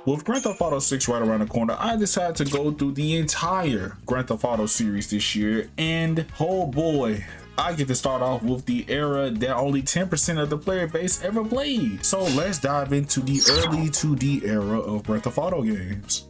With Grand Theft Auto 6 right around the corner, I decided to go through the entire Grand Theft Auto series this year, and oh boy, I get to start off with the era that only 10% of the player base ever played. So let's dive into the early 2D era of Grand Theft Auto games.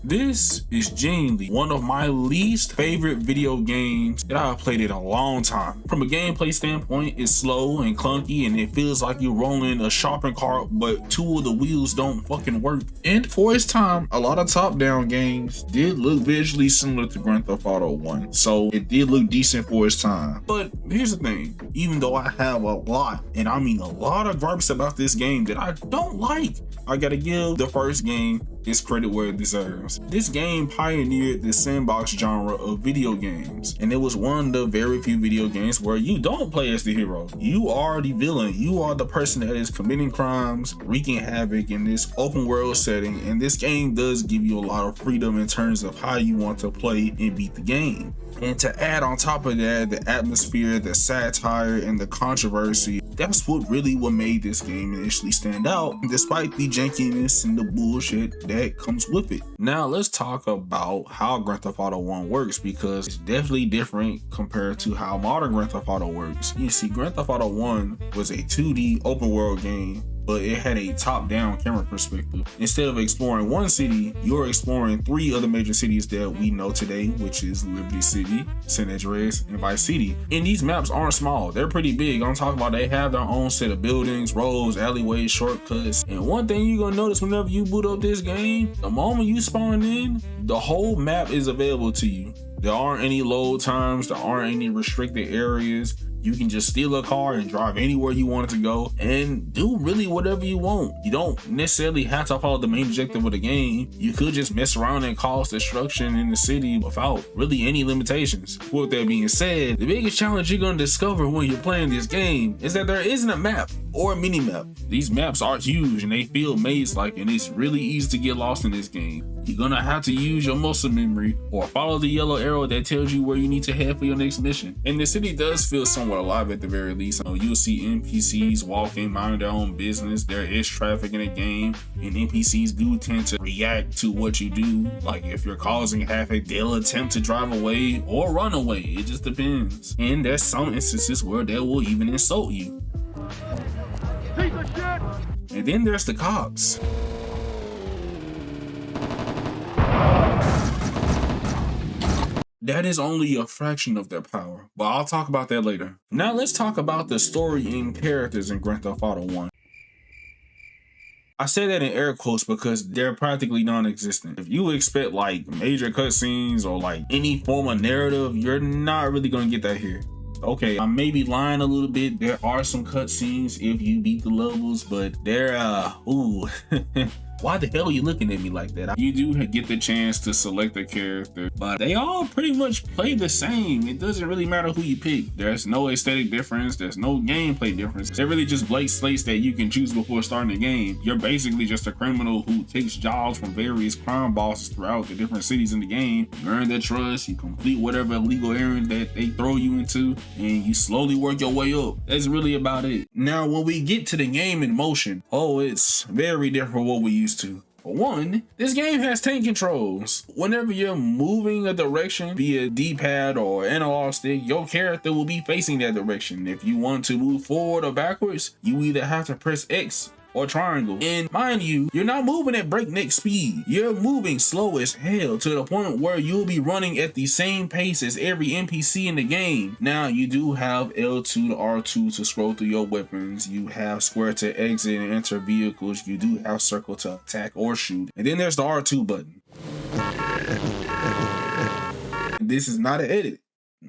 This is genuinely one of my least favorite video games that I've played in a long time. From a gameplay standpoint, it's slow and clunky and it feels like you're rolling a shopping cart, but two of the wheels don't fucking work. And for its time, a lot of top-down games did look visually similar to Grand Theft Auto 1, so it did look decent for its time. But here's the thing, even though I have a lot, and I mean a lot of gripes about this game that I don't like, I gotta give the first game its credit where it deserves. This game pioneered the sandbox genre of video games, and it was one of the very few video games where you don't play as the hero. You are the villain. You are the person that is committing crimes, wreaking havoc in this open world setting, and this game does give you a lot of freedom in terms of how you want to play and beat the game. And to add on top of that, the atmosphere, the satire, and the controversy, that's what made this game initially stand out, despite the jankiness and the bullshit that comes with it. Now let's talk about how Grand Theft Auto 1 works, because it's definitely different compared to how modern Grand Theft Auto works. You see, Grand Theft Auto 1 was a 2D open world game, but it had a top-down camera perspective. Instead of exploring one city, you're exploring 3 other major cities that we know today, which is Liberty City, San Andreas, and Vice City. And these maps aren't small, they're pretty big. I'm talking about they have their own set of buildings, roads, alleyways, shortcuts. And one thing you're gonna notice whenever you boot up this game, the moment you spawn in, the whole map is available to you. There aren't any load times, there aren't any restricted areas. You can just steal a car and drive anywhere you want it to go and do really whatever you want. You don't necessarily have to follow the main objective of the game. You could just mess around and cause destruction in the city without really any limitations. With that being said, the biggest challenge you're going to discover when you're playing this game is that there isn't a map or a mini map. These maps are huge and they feel maze-like, and it's really easy to get lost in this game. You're gonna have to use your muscle memory or follow the yellow arrow that tells you where you need to head for your next mission. And the city does feel somewhat alive at the very least. You'll see NPCs walking, minding their own business. There is traffic in the game, and NPCs do tend to react to what you do. Like if you're causing havoc, they'll attempt to drive away or run away. It just depends. And there's some instances where they will even insult you. And then there's the cops. That is only a fraction of their power, but I'll talk about that later. Now let's talk about the story and characters in Grand Theft Auto 1. I say that in air quotes because they're practically non-existent. If you expect like major cutscenes or like any form of narrative, you're not really gonna get that here. Okay, I may be lying a little bit. There are some cutscenes if you beat the levels, but they're ooh. Why the hell are you looking at me like that? You do get the chance to select a character, but they all pretty much play the same. It doesn't really matter who you pick. There's no aesthetic difference. There's no gameplay difference. They're really just blank slates that you can choose before starting the game. You're basically just a criminal who takes jobs from various crime bosses throughout the different cities in the game. You earn their trust, you complete whatever illegal errand that they throw you into, and you slowly work your way up. That's really about it. Now, when we get to the game in motion, oh, it's very different from what we used to. For one, this game has tank controls. Whenever you're moving a direction via D-pad or analog stick, your character will be facing that direction. If you want to move forward or backwards, you either have to press X or triangle. And mind you, you're not moving at breakneck speed. You're moving slow as hell to the point where you'll be running at the same pace as every NPC in the game. Now, you do have L2 to R2 to scroll through your weapons. You have square to exit and enter vehicles. You do have circle to attack or shoot. And then there's the R2 button. This is not an edit.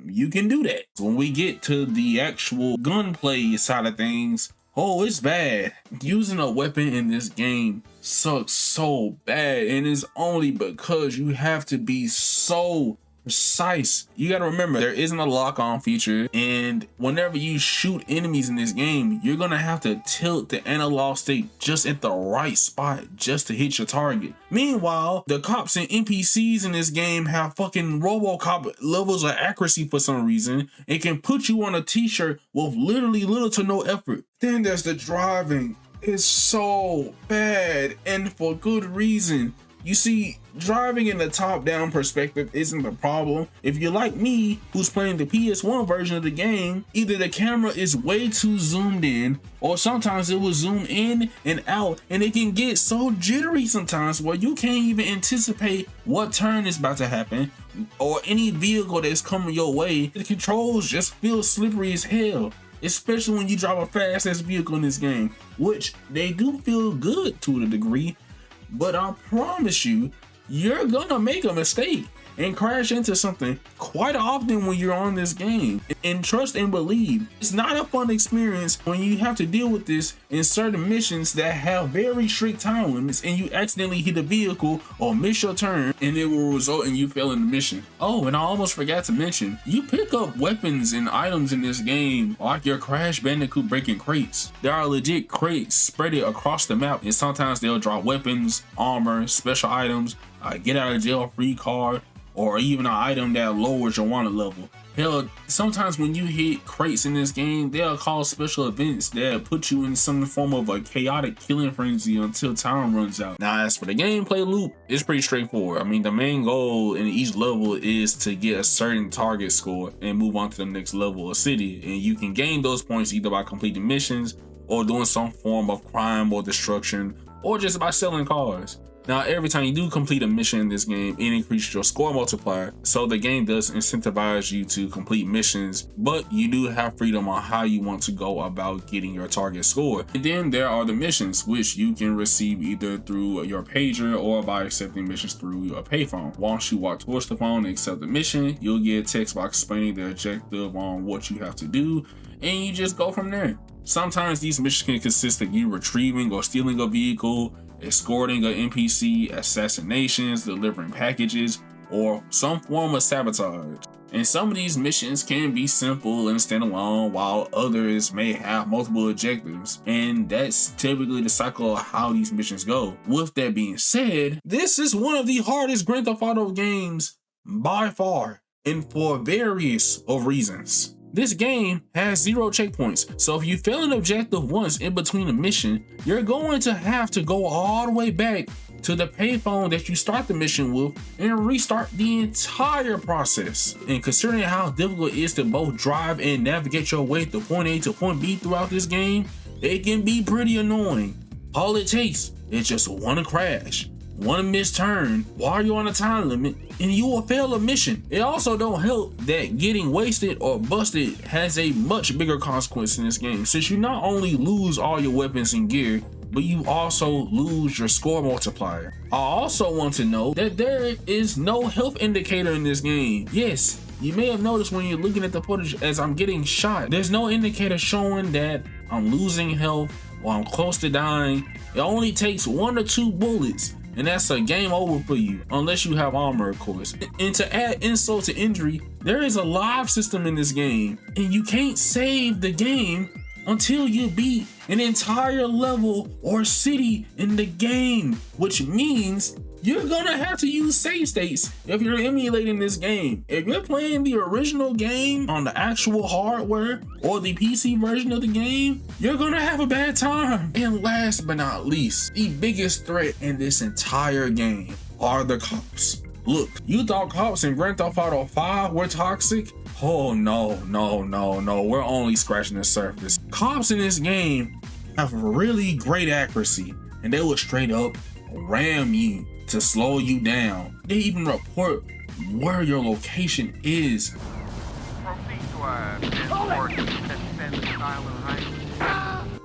You can do that. When we get to the actual gunplay side of things, oh, it's bad. Using a weapon in this game sucks so bad, and it's only because you have to be so precise. You gotta remember, there isn't a lock-on feature, and whenever you shoot enemies in this game, you're gonna have to tilt the analog stick just at the right spot just to hit your target. Meanwhile, the cops and NPCs in this game have fucking RoboCop levels of accuracy for some reason. It can put you on a t-shirt with literally little to no effort. Then there's the driving. is so bad, and for good reason. You see, driving in the top-down perspective isn't the problem. If you're like me, who's playing the PS1 version of the game, either the camera is way too zoomed in, or sometimes it will zoom in and out, and it can get so jittery sometimes where you can't even anticipate what turn is about to happen, or any vehicle that's coming your way. The controls just feel slippery as hell. Especially when you drive a fast-ass vehicle in this game, which they do feel good to a degree, but I promise you, you're gonna make a mistake and crash into something quite often when you're on this game. And trust and believe, it's not a fun experience when you have to deal with this in certain missions that have very strict time limits and you accidentally hit a vehicle or miss your turn, and it will result in you failing the mission. Oh, and I almost forgot to mention, you pick up weapons and items in this game like your Crash Bandicoot breaking crates. There are legit crates spread across the map, and sometimes they'll drop weapons, armor, special items, get out of jail free card, or even an item that lowers your wanted level. Hell, sometimes when you hit crates in this game, they'll call special events that put you in some form of a chaotic killing frenzy until time runs out. Now, as for the gameplay loop, it's pretty straightforward. I mean, the main goal in each level is to get a certain target score and move on to the next level or city, and you can gain those points either by completing missions or doing some form of crime or destruction, or just by selling cars. Now, every time you do complete a mission in this game, it increases your score multiplier, so the game does incentivize you to complete missions, but you do have freedom on how you want to go about getting your target score. And then there are the missions, which you can receive either through your pager or by accepting missions through your payphone. Once you walk towards the phone and accept the mission, you'll get a text box explaining the objective on what you have to do, and you just go from there. Sometimes these missions can consist of you retrieving or stealing a vehicle, escorting an NPC, assassinations, delivering packages, or some form of sabotage. And some of these missions can be simple and standalone, while others may have multiple objectives, and that's typically the cycle of how these missions go. With that being said, this is one of the hardest Grand Theft Auto games by far, and for various of reasons. This game has 0 checkpoints, so if you fail an objective once in between a mission, you're going to have to go all the way back to the payphone that you start the mission with and restart the entire process. And considering how difficult it is to both drive and navigate your way to point A to point B throughout this game, it can be pretty annoying. All it takes is just one crash, one missed turn while you're on a time limit, and you will fail a mission. It also don't help that getting wasted or busted has a much bigger consequence in this game, since you not only lose all your weapons and gear, but you also lose your score multiplier. I also want to note that there is no health indicator in this game. Yes, you may have noticed when you're looking at the footage as I'm getting shot, there's no indicator showing that I'm losing health or I'm close to dying. It only takes 1 or 2 bullets, and that's a game over for you, unless you have armor, of course. And to add insult to injury, there is a live system in this game, and you can't save the game until you beat an entire level or city in the game, which means you're gonna have to use save states if you're emulating this game. If you're playing the original game on the actual hardware or the PC version of the game, you're gonna have a bad time. And last but not least, the biggest threat in this entire game are the cops. Look, you thought cops in Grand Theft Auto 5 were toxic? Oh no, we're only scratching the surface. Cops in this game have really great accuracy, and they will straight up ram you to slow you down. They even report where your location is.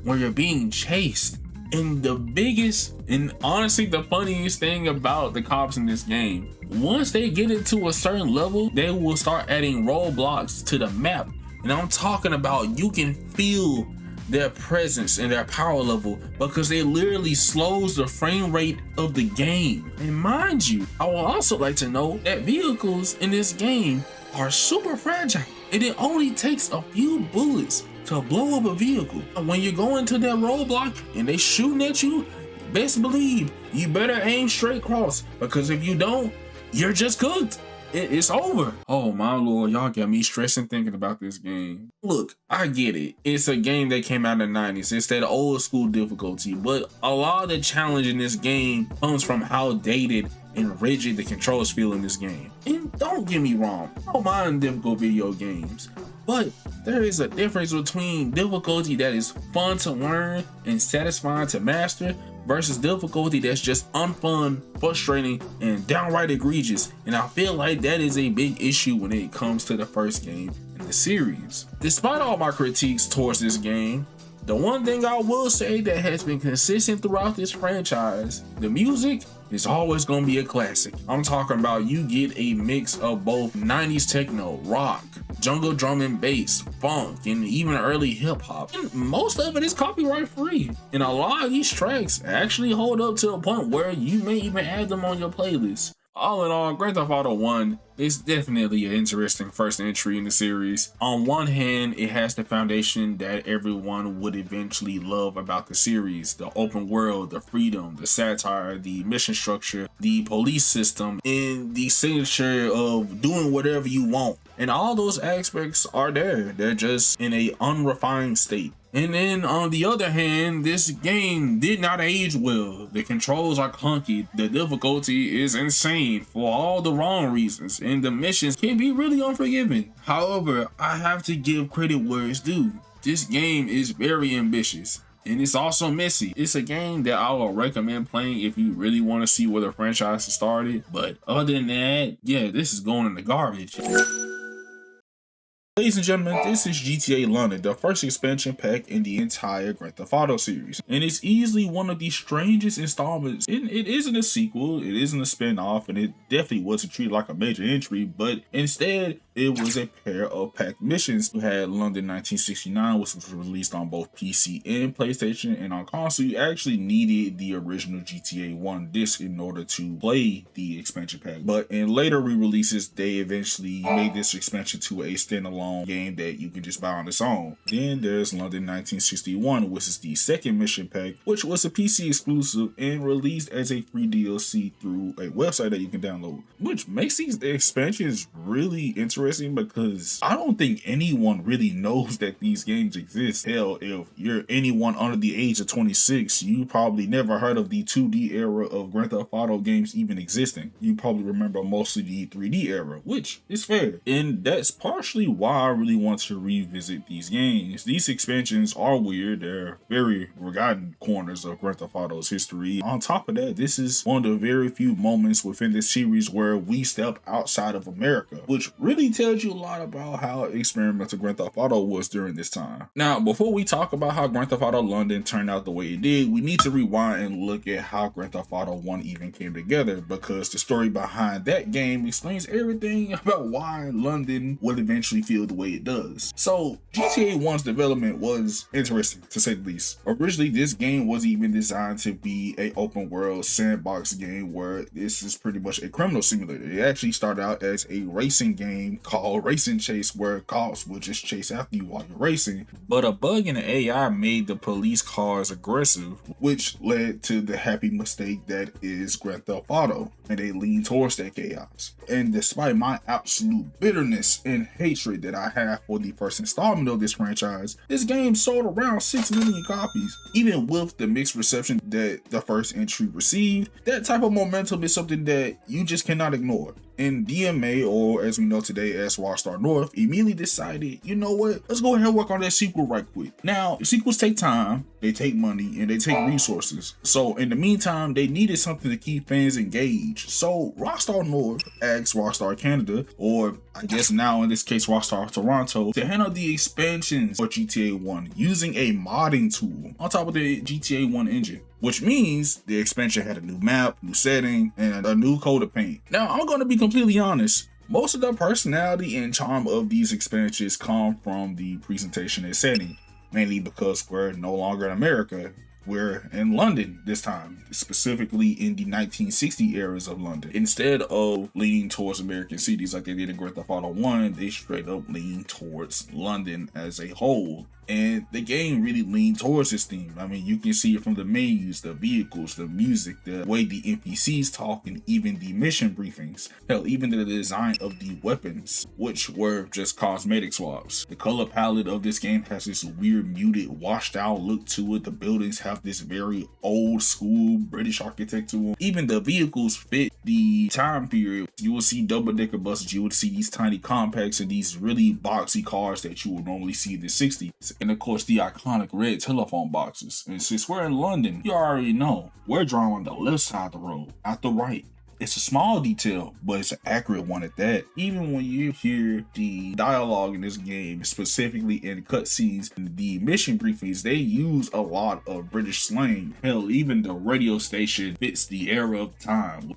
Where you're being chased. And the biggest and honestly the funniest thing about the cops in this game, once they get into a certain level, they will start adding roadblocks to the map. And I'm talking about you can feel their presence and their power level, because it literally slows the frame rate of the game. And mind you, I would also like to note that vehicles in this game are super fragile, and it only takes a few bullets to blow up a vehicle. When you go into that roadblock and they shooting at you, best believe you better aim straight across, because if you don't, you're just cooked. it's over. Oh my lord, y'all got me stressing thinking about this game. Look, I get it. It's a game that came out in the 90s. It's that old school difficulty, but a lot of the challenge in this game comes from how dated and rigid the controls feel in this game. And don't get me wrong, I don't mind difficult video games, but there is a difference between difficulty that is fun to learn and satisfying to master versus difficulty that's just unfun, frustrating, and downright egregious. And I feel like that is a big issue when it comes to the first game in the series. Despite all my critiques towards this game, the one thing I will say that has been consistent throughout this franchise, the music is always gonna be a classic. I'm talking about you get a mix of both 90s techno, rock, jungle drum and bass, funk, and even early hip hop. And most of it is copyright free. And a lot of these tracks actually hold up to a point where you may even add them on your playlist. All in all, Grand Theft Auto 1 is definitely an interesting first entry in the series. On one hand, it has the foundation that everyone would eventually love about the series: the open world, the freedom, the satire, the mission structure, the police system, and the signature of doing whatever you want. And all those aspects are there. They're just in a unrefined state. And then on the other hand, this game did not age well. The controls are clunky, the difficulty is insane for all the wrong reasons, and the missions can be really unforgiving. However, I have to give credit where it's due. This game is very ambitious, and it's also messy. It's a game that I will recommend playing if you really want to see where the franchise started. But other than that, yeah, this is going in the garbage. Ladies and gentlemen, this is GTA London, the first expansion pack in the entire Grand Theft Auto series. And it's easily one of the strangest installments. It isn't a sequel, it isn't a spin-off, and it definitely wasn't treated like a major entry, but instead, it was a pair of packed missions. You had London 1969, which was released on both PC and PlayStation, and on console, you actually needed the original GTA 1 disc in order to play the expansion pack. But in later re-releases, they eventually made this expansion to a standalone game that you can just buy on its own. Then there's London 1961, which is the second mission pack, which was a PC exclusive and released as a free DLC through a website that you can download, which makes these expansions really interesting because I don't think anyone really knows that these games exist. Hell, if you're anyone under the age of 26, you probably never heard of the 2D era of Grand Theft Auto games even existing. You probably remember mostly the 3D era, which is fair. And that's partially why I really want to revisit these games. These expansions are weird. They're very forgotten corners of Grand Theft Auto's history. On top of that, this is one of the very few moments within this series where we step outside of America, which really tells you a lot about how experimental Grand Theft Auto was during this time. Now, before we talk about how Grand Theft Auto London turned out the way it did, we need to rewind and look at how Grand Theft Auto 1 even came together, because the story behind that game explains everything about why London would eventually feel the way it does. So GTA 1's development was interesting, to say the least. Originally, this game wasn't even designed to be an open world sandbox game where this is pretty much a criminal simulator. It actually started out as a racing game called Racing Chase, where cops would just chase after you while you're racing. But a bug in the AI made the police cars aggressive, which led to the happy mistake that is Grand Theft Auto, and they lean towards that chaos. And despite my absolute bitterness and hatred that I have for the first installment of this franchise, this game sold around 6 million copies. Even with the mixed reception that the first entry received, that type of momentum is something that you just cannot ignore. And DMA, or as we know today as Rockstar North, immediately decided, you know what, let's go ahead and work on that sequel right quick. Now, sequels take time, they take money, and they take resources. So in the meantime, they needed something to keep fans engaged. So Rockstar North asked Rockstar Canada, or I guess now in this case Rockstar Toronto, to handle the expansions for GTA 1 using a modding tool on top of the GTA 1 engine. Which means the expansion had a new map, new setting, and a new coat of paint. Now, I'm going to be completely honest. Most of the personality and charm of these expansions come from the presentation and setting, mainly because we're no longer in America. We're in London this time, specifically in the 1960 eras of London. Instead of leaning towards American cities like they did in Grand Theft Auto 1, they straight up lean towards London as a whole. And the game really leaned towards this theme. I mean, you can see it from the menus, the vehicles, the music, the way the NPCs talk, and even the mission briefings. Hell, even the design of the weapons, which were just cosmetic swaps. The color palette of this game has this weird, muted, washed out look to it. The buildings have this very old school British architecture to them. Even the vehicles fit the time period. You will see double-decker buses, you would see these tiny compacts and these really boxy cars that you would normally see in the 60s. And of course the iconic red telephone boxes. And since we're in London, you already know we're drawing on the left side of the road, not the right. It's a small detail, but it's an accurate one at that. Even when you hear the dialogue in this game, specifically in cutscenes and the mission briefings, they use a lot of British slang. Hell, even the radio station fits the era of time.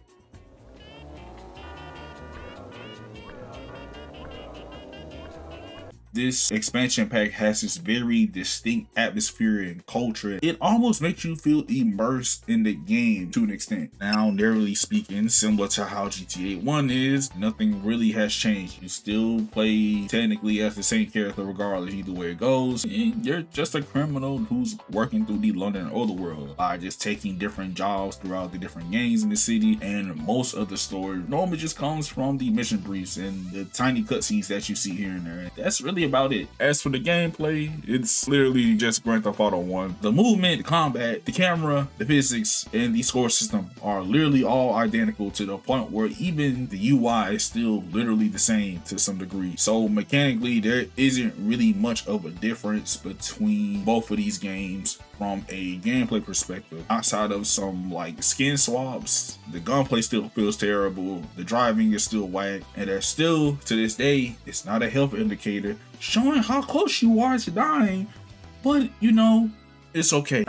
This expansion pack has this very distinct atmosphere and culture. It almost makes you feel immersed in the game to an extent. Now, narrowly speaking, similar to how GTA 1 is, nothing really has changed. You still play technically as the same character regardless either way it goes. And you're just a criminal who's working through the London underworld by just taking different jobs throughout the different gangs in the city. And most of the story normally just comes from the mission briefs and the tiny cutscenes that you see here and there. That's really about it. As for the gameplay, it's literally just Grand Theft Auto 1. The movement, the combat, the camera, the physics, and the score system are literally all identical to the point where even the UI is still literally the same to some degree. So mechanically, there isn't really much of a difference between both of these games from a gameplay perspective. Outside of some like skin swaps, the gunplay still feels terrible, the driving is still whack, and there's still, to this day, it's not a health indicator showing how close you are to dying, but you know, it's okay.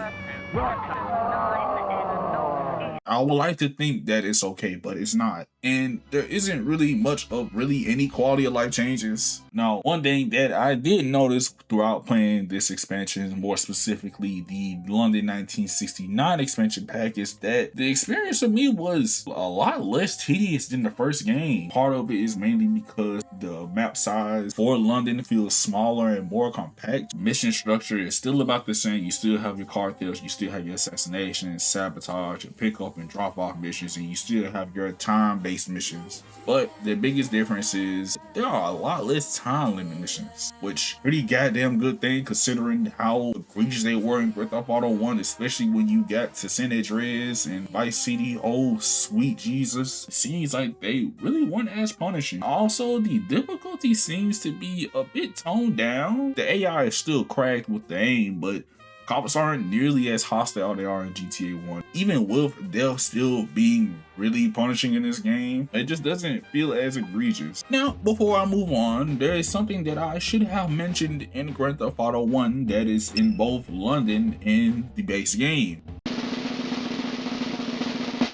I would like to think that it's okay, but it's not. And there isn't really much of any quality of life changes. Now, one thing that I did notice throughout playing this expansion, more specifically the London 1969 expansion pack, is that the experience for me was a lot less tedious than the first game. Part of it is mainly because the map size for London feels smaller and more compact. Mission structure is still about the same. You still have your cartels, you still have your assassinations, sabotage, and pick up and drop off missions, and you still have your time-based missions. But the biggest difference is there are a lot less time limit missions, which pretty goddamn good thing considering how egregious they were in Grand Theft Auto 1, especially when you got to San Andreas and Vice City. Oh sweet Jesus, it seems like they really weren't as punishing. Also, the difficulty seems to be a bit toned down. The AI is still cracked with the aim, but cops aren't nearly as hostile they are in GTA 1. Even with death still being really punishing in this game, it just doesn't feel as egregious. Now, before I move on, there is something that I should have mentioned in Grand Theft Auto 1 that is in both London and the base game.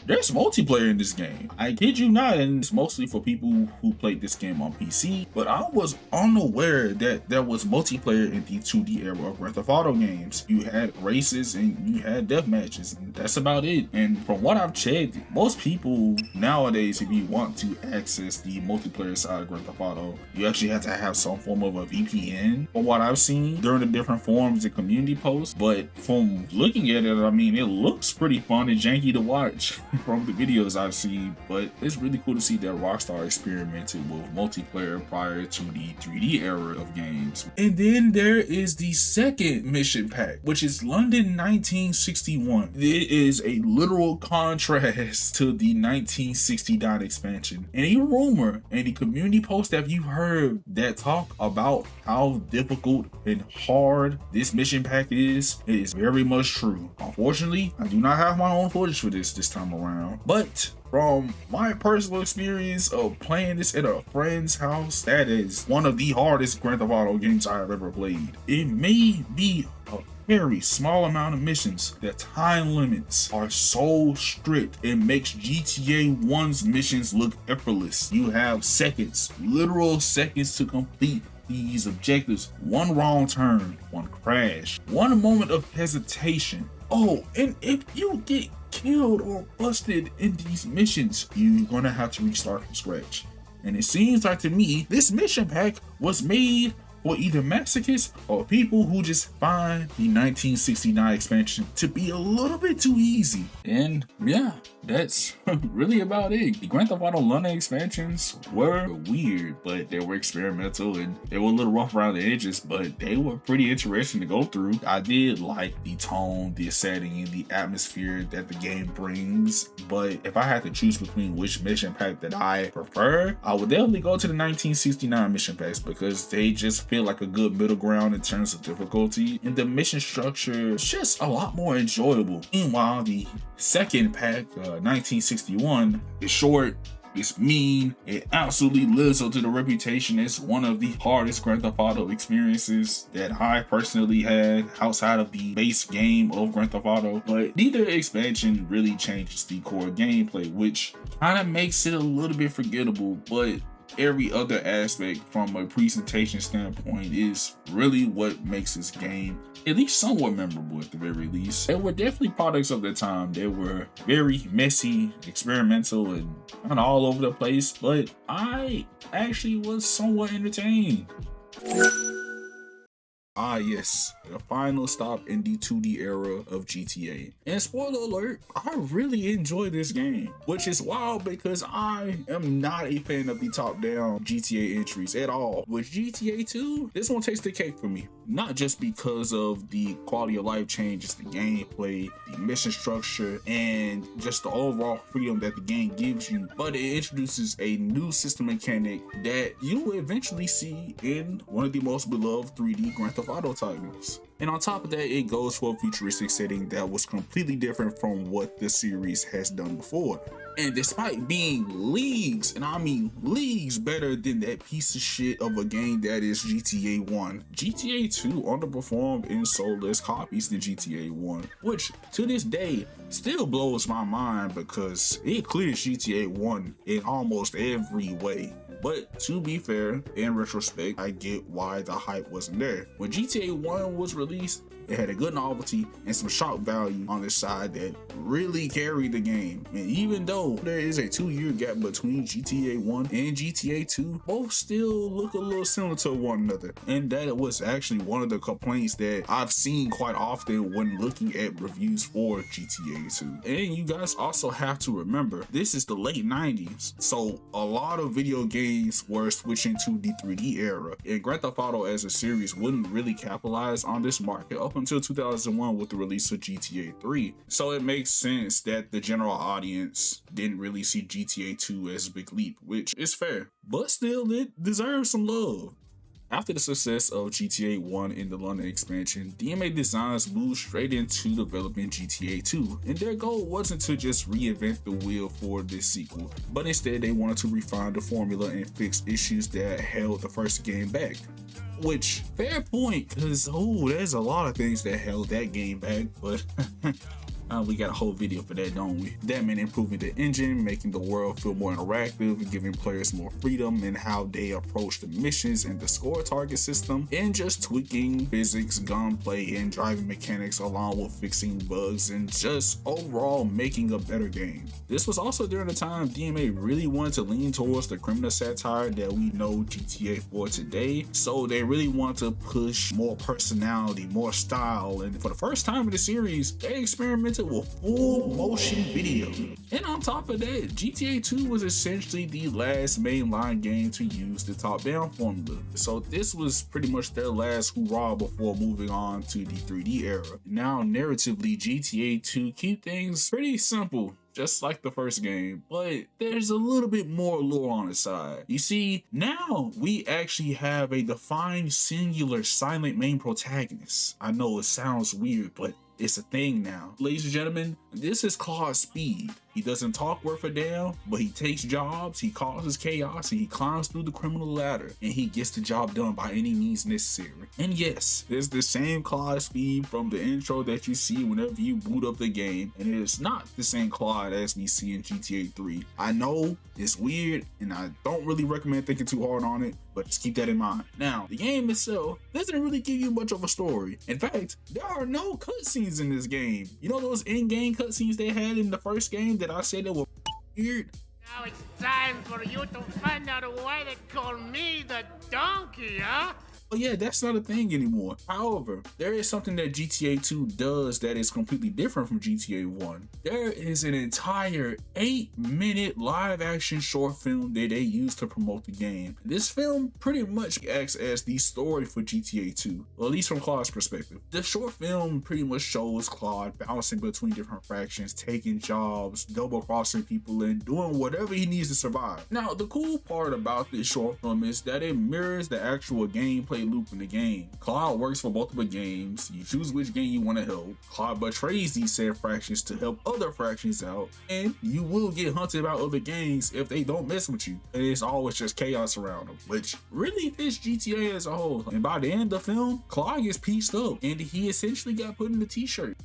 There's multiplayer in this game. I kid you not, and it's mostly for people who played this game on PC, but I was unaware that there was multiplayer in the 2D era of Grand Theft Auto games. You had races and you had death matches, and that's about it. And from what I've checked, most people nowadays, if you want to access the multiplayer side of Grand Theft Auto, you actually have to have some form of a VPN, from what I've seen during the different forums and community posts. But from looking at it, I mean, it looks pretty fun and janky to watch from the videos I've seen, but it's really cool to see that Rockstar experimented with multiplayer prior to the 3D era of games. And then there is the second mission pack, which is London 1961. It is a literal contrast to the 1969 expansion. Any rumor, any community post that you've heard that talk about how difficult and hard this mission pack is, it is very much true. Unfortunately, I do not have my own footage for this time around, but from my personal experience of playing this at a friend's house, that is one of the hardest Grand Theft Auto games I have ever played. It may be a very small amount of missions. The time limits are so strict, it makes GTA 1's missions look effortless. You have seconds, literal seconds to complete these objectives. One wrong turn, one crash, one moment of hesitation. Oh, and if you get killed or busted in these missions, you're gonna have to restart from scratch. And it seems like to me, this mission pack was made for either masochists or people who just find the 1969 expansion to be a little bit too easy. And yeah, that's really about it. The Grand Theft Auto London expansions were weird, but they were experimental and they were a little rough around the edges, but they were pretty interesting to go through. I did like the tone, the setting, and the atmosphere that the game brings, but if I had to choose between which mission pack that I prefer, I would definitely go to the 1969 mission packs because they just feel like a good middle ground in terms of difficulty, and the mission structure is just a lot more enjoyable. Meanwhile, the second pack, 1961, is short, it's mean, it absolutely lives up to the reputation as one of the hardest Grand Theft Auto experiences that I personally had outside of the base game of Grand Theft Auto, but neither expansion really changes the core gameplay, which kind of makes it a little bit forgettable, but every other aspect from a presentation standpoint is really what makes this game at least somewhat memorable at the very least. They were definitely products of their time. They were very messy, experimental, and kind of all over the place, but I actually was somewhat entertained. Ah yes, the final stop in the 2D era of GTA. And spoiler alert, I really enjoy this game, which is wild because I am not a fan of the top-down GTA entries at all. With GTA 2, this one takes the cake for me. Not just because of the quality of life changes, the gameplay, the mission structure, and just the overall freedom that the game gives you, but it introduces a new system mechanic that you will eventually see in one of the most beloved 3D Grand Theft Auto titles. And on top of that, it goes for a futuristic setting that was completely different from what the series has done before. And despite being leagues, and I mean leagues better than that piece of shit of a game that is GTA 1, GTA 2 underperformed and sold less copies than GTA 1, which to this day still blows my mind because it clears GTA 1 in almost every way. But to be fair, in retrospect, I get why the hype wasn't there. When GTA 1 was released, it had a good novelty and some shock value on the side that really carried the game. And even though there is a 2-year gap between GTA 1 and GTA 2, both still look a little similar to one another. And that was actually one of the complaints that I've seen quite often when looking at reviews for GTA 2. And you guys also have to remember, this is the late 90s, so a lot of video games were switching to the 3D era, and Grand Theft Auto as a series wouldn't really capitalize on this market up until 2001 with the release of GTA 3. So it makes sense that the general audience didn't really see GTA 2 as a big leap, which is fair, but still it deserves some love. After the success of GTA 1 in the London expansion, DMA Designs moved straight into developing GTA 2, and their goal wasn't to just reinvent the wheel for this sequel, but instead they wanted to refine the formula and fix issues that held the first game back. Which, fair point, because there's a lot of things that held that game back, but we got a whole video for that, don't we? That meant improving the engine, making the world feel more interactive, and giving players more freedom in how they approach the missions and the score target system, and just tweaking physics, gunplay, and driving mechanics along with fixing bugs and just overall making a better game. This was also during the time DMA really wanted to lean towards the criminal satire that we know GTA for today, so they really want to push more personality, more style, and for the first time in the series, they experimented with full motion video. And on top of that, GTA 2 was essentially the last mainline game to use the top-down formula. So this was pretty much their last hurrah before moving on to the 3D era. Now narratively, GTA 2 keep things pretty simple, just like the first game, but there's a little bit more lore on the side. You see, now we actually have a defined singular silent main protagonist. I know it sounds weird, but it's a thing now. Ladies and gentlemen, this is Claude Speed. He doesn't talk worth a damn, but he takes jobs, he causes chaos, and he climbs through the criminal ladder, and he gets the job done by any means necessary. And yes, there's the same Claude Speed from the intro that you see whenever you boot up the game, and it is not the same Claude as we see in GTA 3. I know it's weird, and I don't really recommend thinking too hard on it, but just keep that in mind. Now, the game itself doesn't really give you much of a story. In fact, there are no cutscenes in this game. You know those in-game cutscenes they had in the first game that I said that were weird? Now it's time for you to find out why they call me the donkey, huh? But yeah, that's not a thing anymore. However, there is something that GTA 2 does that is completely different from GTA 1. There is an entire 8-minute live action short film that they use to promote the game. This film pretty much acts as the story for GTA 2, or at least from Claude's perspective. The short film pretty much shows Claude bouncing between different fractions, taking jobs, double crossing people, and doing whatever he needs to survive. Now, the cool part about this short film is that it mirrors the actual gameplay loop in the game. Claude works for multiple games. You choose which game you want to help. Claude betrays these said fractions to help other fractions out, and you will get hunted by other gangs if they don't mess with you. And it's always just chaos around them, which really fits GTA as a whole. And by the end of the film, Claude gets pieced up, and he essentially got put in the t-shirt.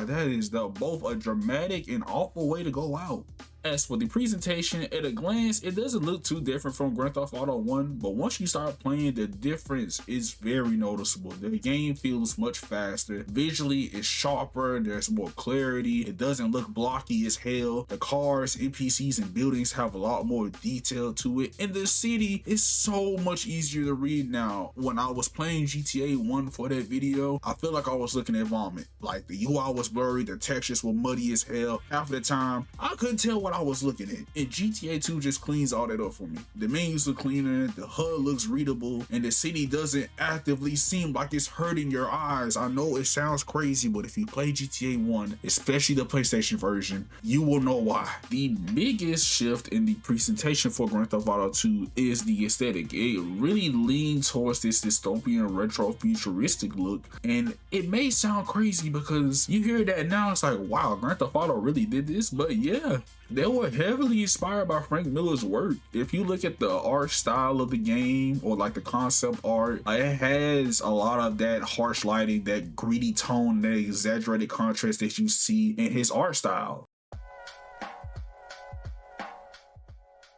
That is both a dramatic and awful way to go out. As for the presentation, at a glance, it doesn't look too different from Grand Theft Auto 1, but once you start playing, the difference is very noticeable. The game feels much faster. Visually, it's sharper, there's more clarity, it doesn't look blocky as hell. The cars, NPCs, and buildings have a lot more detail to it, and the city is so much easier to read now. When I was playing GTA 1 for that video, I feel like I was looking at vomit. Like, the UI was blurry, the textures were muddy as hell. Half the time, I couldn't tell what I was looking at. And GTA 2 just cleans all that up for me. The menus are cleaner, the HUD looks readable, and the city doesn't actively seem like it's hurting your eyes. I know it sounds crazy, but if you play GTA 1, especially the PlayStation version, you will know why. The biggest shift in the presentation for Grand Theft Auto 2 is the aesthetic. It really leans towards this dystopian retro futuristic look, and it may sound crazy because you hear that now, it's like, wow, Grand Theft Auto really did this. But yeah, they were heavily inspired by Frank Miller's work. If you look at the art style of the game, or like the concept art, it has a lot of that harsh lighting, that greedy tone, that exaggerated contrast that you see in his art style.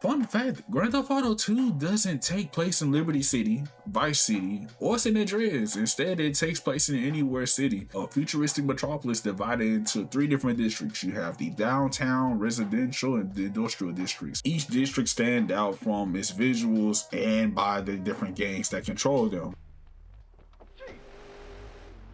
Fun fact, Grand Theft Auto 2 doesn't take place in Liberty City, Vice City, or San Andreas. Instead, it takes place in Anywhere City, a futuristic metropolis divided into 3 different districts. You have the downtown, residential, and the industrial districts. Each district stands out from its visuals and by the different gangs that control them.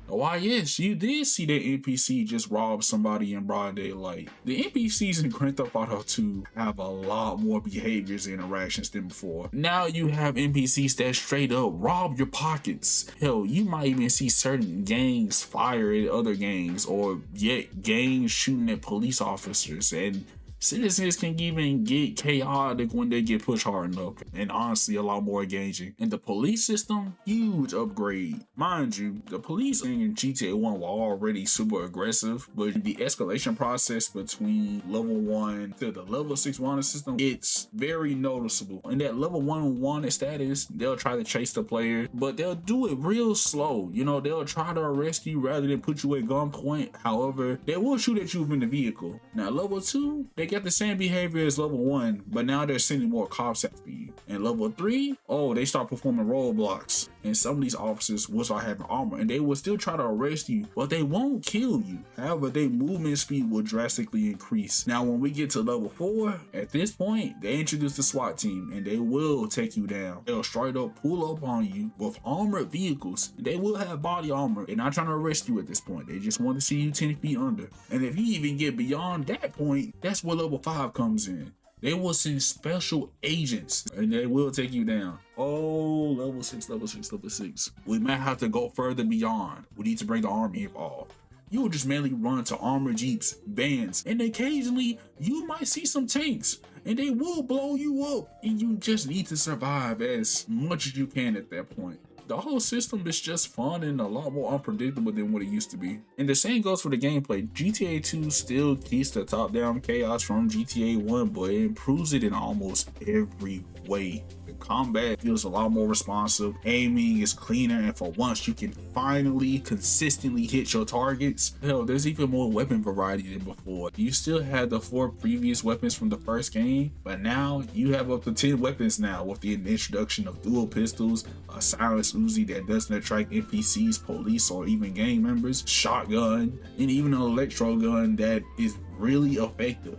Why, yes, you did see that NPC just rob somebody in broad daylight. The NPCs in Grand Theft Auto 2 have a lot more behaviors and interactions than before. Now you have NPCs that straight up rob your pockets. Hell, you might even see certain gangs fire at other gangs, or yet gangs shooting at police officers, and citizens can even get chaotic when they get pushed hard enough, and honestly a lot more engaging. And the police system, huge upgrade. Mind you, the police in GTA 1 were already super aggressive, but the escalation process between level 1 to the level 6 wanted system, it's very noticeable. In that level 1 wanted status, they'll try to chase the player, but they'll do it real slow. You know, they'll try to arrest you rather than put you at gunpoint. However, they will shoot at you in the vehicle. Now level 2, they got the same behavior as level 1, but now they're sending more cops after you. And level 3, oh, they start performing roadblocks, and some of these officers will start having armor, and they will still try to arrest you, but they won't kill you. However, their movement speed will drastically increase. Now when we get to level 4, at this point, they introduce the SWAT team, and they will take you down. They'll straight up pull up on you with armored vehicles. They will have body armor. They're not trying to arrest you at this point. They just want to see you 10 feet under. And if you even get beyond that point, that's where level 5 comes in. They will send special agents, and they will take you down. Oh, level 6, level 6, level 6. We might have to go further beyond. We need to bring the army involved. You will just mainly run to armored jeeps, vans, and occasionally you might see some tanks, and they will blow you up, and you just need to survive as much as you can at that point. The whole system is just fun and a lot more unpredictable than what it used to be. And the same goes for the gameplay. GTA 2 still keeps the top-down chaos from GTA 1, but it improves it in almost every way. The combat feels a lot more responsive, aiming is cleaner, and for once you can finally consistently hit your targets. Hell, there's even more weapon variety than before. You still had the 4 previous weapons from the first game, but now you have up to 10 weapons now with the introduction of dual pistols, a silenced Uzi that doesn't attract NPCs, police, or even gang members, shotgun, and even an electro gun that is really effective.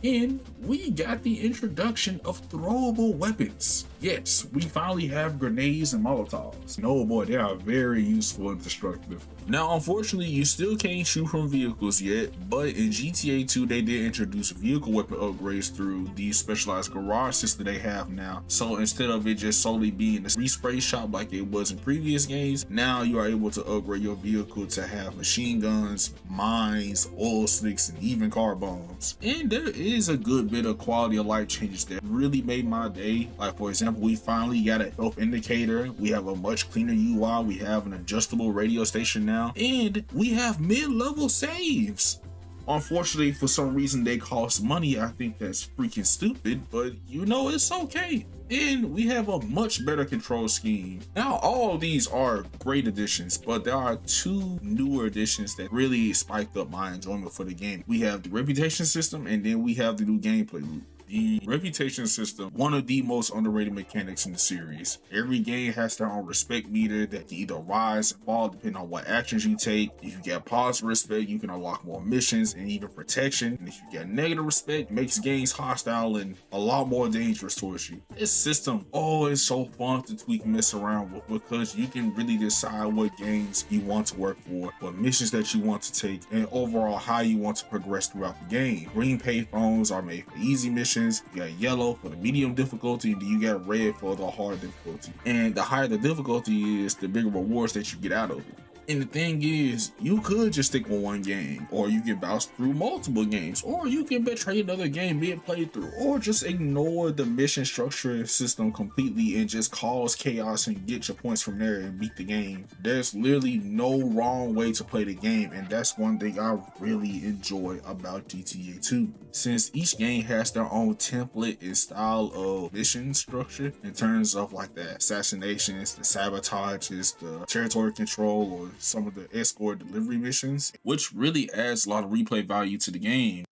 And we got the introduction of throwable weapons. Yes, we finally have grenades and molotovs. No boy, they are very useful and destructive. Now, unfortunately, you still can't shoot from vehicles yet, but in GTA 2, they did introduce vehicle weapon upgrades through the specialized garage system they have now. So instead of it just solely being a respray shop like it was in previous games, now you are able to upgrade your vehicle to have machine guns, mines, oil slicks, and even car bombs. And there is a good bit of quality of life changes that really made my day. Like, for example, we finally got a health indicator, we have a much cleaner UI, we have an adjustable radio station now, and we have mid-level saves. Unfortunately, for some reason they cost money. I think that's freaking stupid, but you know, it's okay. And we have a much better control scheme. Now, all of these are great additions, but there are 2 newer additions that really spiked up my enjoyment for the game. We have the reputation system, and then we have the new gameplay loop. The reputation system, one of the most underrated mechanics in the series. Every game has their own respect meter that can either rise and fall depending on what actions you take. If you get positive respect, you can unlock more missions and even protection. And if you get negative respect, it makes games hostile and a lot more dangerous towards you. This system, oh, it's so fun to tweak and mess around with, because you can really decide what games you want to work for, what missions that you want to take, and overall how you want to progress throughout the game. Green payphones are made for easy missions. You got yellow for the medium difficulty, and then you got red for the hard difficulty. And the higher the difficulty is, the bigger rewards that you get out of it. And the thing is, you could just stick with one game, or you can bounce through multiple games, or you can betray another game mid playthrough, or just ignore the mission structure system completely and just cause chaos and get your points from there and beat the game. There's literally no wrong way to play the game, and that's one thing I really enjoy about GTA 2. Since each game has their own template and style of mission structure in terms of like the assassinations, the sabotages, the territory control, or some of the escort delivery missions, which really adds a lot of replay value to the game.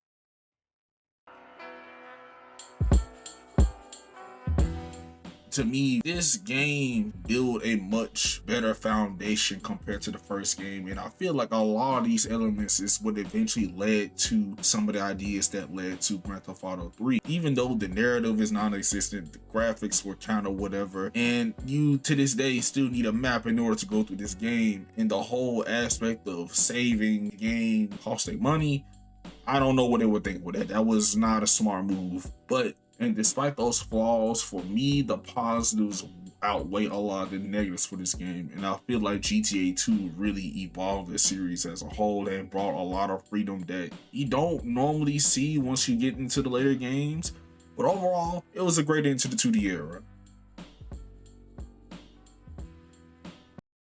To me, this game built a much better foundation compared to the first game, and I feel like a lot of these elements is what eventually led to some of the ideas that led to Grand Theft Auto 3. Even though the narrative is non-existent, the graphics were kind of whatever, and you to this day still need a map in order to go through this game, and the whole aspect of saving the game costing money, I don't know what they were thinking with that. That was not a smart move. And despite those flaws, for me, the positives outweigh a lot of the negatives for this game. And I feel like GTA 2 really evolved the series as a whole and brought a lot of freedom that you don't normally see once you get into the later games. But overall, it was a great end to the 2D era.